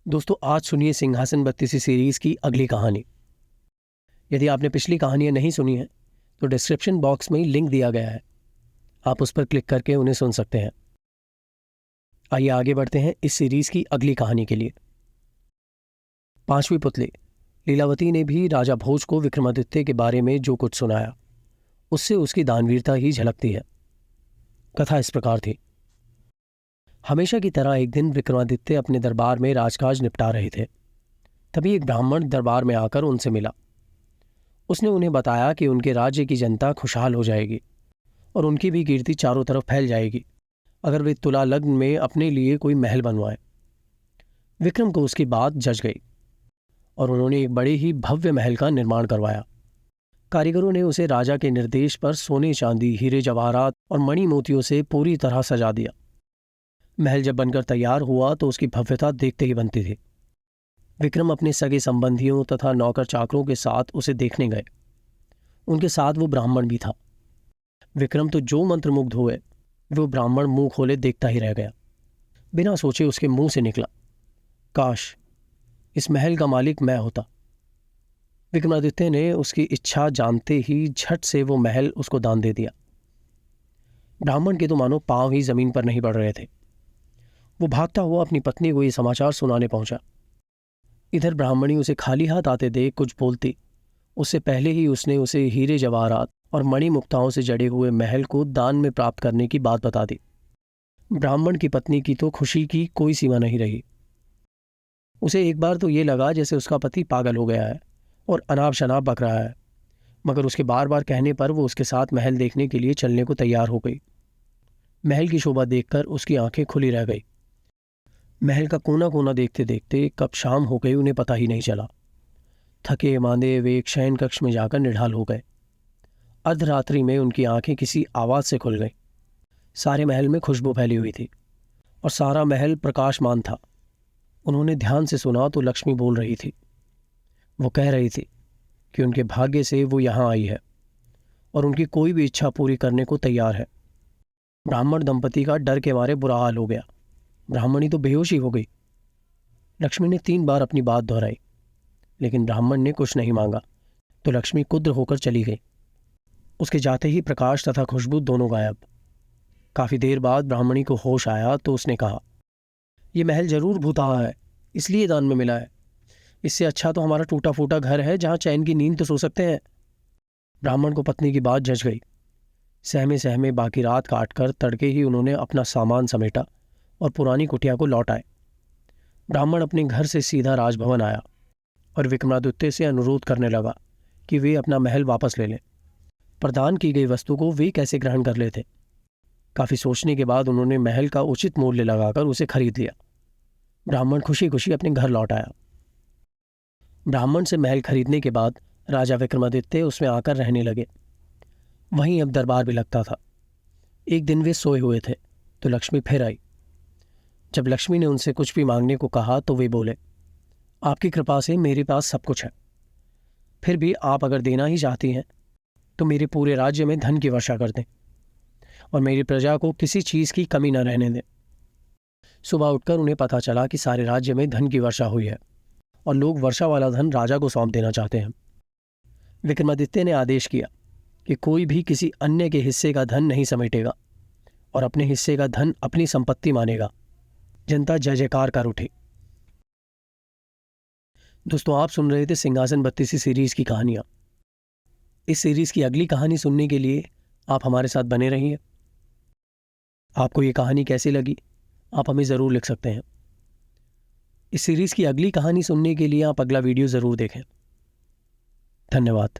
दोस्तों, आज सुनिए सिंहासन बत्तीसी सीरीज़ की अगली कहानी। यदि आपने पिछली कहानियाँ नहीं सुनी हैं तो डिस्क्रिप्शन बॉक्स में लिंक दिया गया है, आप उस पर क्लिक करके उन्हें सुन सकते हैं। आइए आगे बढ़ते हैं इस सीरीज़ की अगली कहानी के लिए। पांचवी पुतली लीलावती ने भी राजा भोज को विक्रमादित्य के बारे में जो कुछ सुनाया उससे उसकी दानवीरता ही झलकती है। कथा इस प्रकार थी। हमेशा की तरह एक दिन विक्रमादित्य अपने दरबार में राजकाज निपटा रहे थे। तभी एक ब्राह्मण दरबार में आकर उनसे मिला। उसने उन्हें बताया कि उनके राज्य की जनता खुशहाल हो जाएगी और उनकी भी कीर्ति चारों तरफ फैल जाएगी अगर वे तुला लग्न में अपने लिए कोई महल बनवाएं। विक्रम को उसकी बात जच गई और उन्होंने एक बड़े ही भव्य महल का निर्माण करवाया। कारीगरों ने उसे राजा के निर्देश पर सोने चांदी, हीरे जवाहरात और मणि मोतियों से पूरी तरह सजा दिया। महल जब बनकर तैयार हुआ तो उसकी भव्यता देखते ही बनती थी। विक्रम अपने सगे संबंधियों तथा नौकर चाकरों के साथ उसे देखने गए। उनके साथ वो ब्राह्मण भी था। विक्रम तो जो मंत्रमुग्ध हुए, वो ब्राह्मण मुंह खोले देखता ही रह गया। बिना सोचे उसके मुंह से निकला, काश इस महल का मालिक मैं होता। विक्रमादित्य ने उसकी इच्छा जानते ही झट से वो महल उसको दान दे दिया। ब्राह्मण के तो मानो पांव ही जमीन पर नहीं पड़ रहे थे। वो भागता हुआ अपनी पत्नी को ये समाचार सुनाने पहुंचा। इधर ब्राह्मणी उसे खाली हाथ आते देख कुछ बोलती उससे पहले ही उसने उसे हीरे जवाहरात और मणि मुक्ताओं से जड़े हुए महल को दान में प्राप्त करने की बात बता दी। ब्राह्मण की पत्नी की तो खुशी की कोई सीमा नहीं रही। उसे एक बार तो ये लगा जैसे उसका पति पागल हो गया है और अनाप शनाप बक रहा है, मगर उसके बार बार कहने पर वो उसके साथ महल देखने के लिए चलने को तैयार हो गई। महल की शोभा देखकर उसकी आंखें खुली रह गई। महल का कोना कोना देखते देखते कब शाम हो गई उन्हें पता ही नहीं चला। थके मांदे वे एक शयन कक्ष में जाकर निढाल हो गए। अर्धरात्रि में उनकी आंखें किसी आवाज से खुल गईं। सारे महल में खुशबू फैली हुई थी और सारा महल प्रकाशमान था। उन्होंने ध्यान से सुना तो लक्ष्मी बोल रही थी। वो कह रही थी कि उनके भाग्य से वो यहाँ आई है और उनकी कोई भी इच्छा पूरी करने को तैयार है। ब्राह्मण दंपति का डर के मारे बुरा हाल हो गया। ब्राह्मणी तो बेहोशी हो गई। लक्ष्मी ने 3 बार अपनी बात दोहराई, लेकिन ब्राह्मण ने कुछ नहीं मांगा तो लक्ष्मी कुद्र होकर चली गई। उसके जाते ही प्रकाश तथा खुशबू दोनों गायब। काफी देर बाद ब्राह्मणी को होश आया तो उसने कहा, यह महल जरूर भूतहा है, इसलिए दान में मिला है। इससे अच्छा तो हमारा टूटा फूटा घर है जहां चैन की नींद तो सो सकते हैं। ब्राह्मण को पत्नी की बात जच गई। सहमे सहमे बाकी रात काटकर तड़के ही उन्होंने अपना सामान समेटा और पुरानी कुटिया को लौट आए। ब्राह्मण अपने घर से सीधा राजभवन आया और विक्रमादित्य से अनुरोध करने लगा कि वे अपना महल वापस ले लें। प्रदान की गई वस्तु को वे कैसे ग्रहण कर लेते। काफी सोचने के बाद उन्होंने महल का उचित मूल्य लगाकर उसे खरीद लिया। ब्राह्मण खुशी खुशी अपने घर लौट आया। ब्राह्मण से महल खरीदने के बाद राजा विक्रमादित्य उसमें आकर रहने लगे। वहीं अब दरबार भी लगता था। एक दिन वे सोए हुए थे तो लक्ष्मी फिर आई। जब लक्ष्मी ने उनसे कुछ भी मांगने को कहा तो वे बोले, आपकी कृपा से मेरे पास सब कुछ है, फिर भी आप अगर देना ही चाहती हैं तो मेरे पूरे राज्य में धन की वर्षा कर दें और मेरी प्रजा को किसी चीज की कमी न रहने दें। सुबह उठकर उन्हें पता चला कि सारे राज्य में धन की वर्षा हुई है और लोग वर्षा वाला धन राजा को सौंप देना चाहते हैं। विक्रमादित्य ने आदेश किया कि कोई भी किसी अन्य के हिस्से का धन नहीं समेटेगा और अपने हिस्से का धन अपनी संपत्ति मानेगा। जनता जय जयकार कर उठी। दोस्तों, आप सुन रहे थे सिंहासन बत्तीसी सीरीज की कहानियां। इस सीरीज की अगली कहानी सुनने के लिए आप हमारे साथ बने रहिए। आपको ये कहानी कैसी लगी आप हमें ज़रूर लिख सकते हैं। इस सीरीज की अगली कहानी सुनने के लिए आप अगला वीडियो ज़रूर देखें। धन्यवाद।